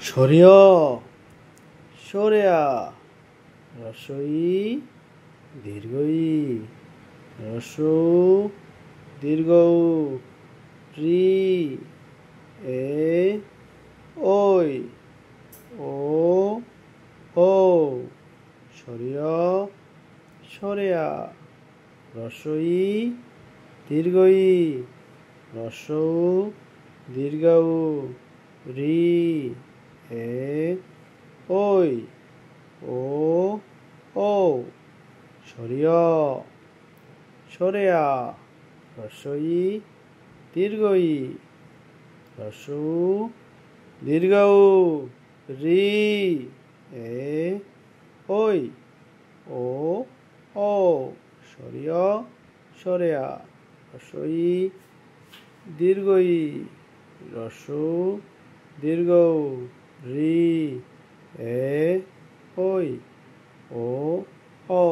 সরিয় সরেয়া রসই দীর্ঘই রসৌ দীর্ঘ রি এ ওই ও ও সরিয় সরেয়া রসই দীর্ঘই রসৌ দীর্ঘ রি এ ওই ও ও সরিয় সরেয়া রসই দীর্ঘই রসৌ দীর্ঘ রি এ ওই ও ও সরিয় সরেয়া রসই দীর্ঘই রসৌ দীর্ঘ রি এ ওই ও ও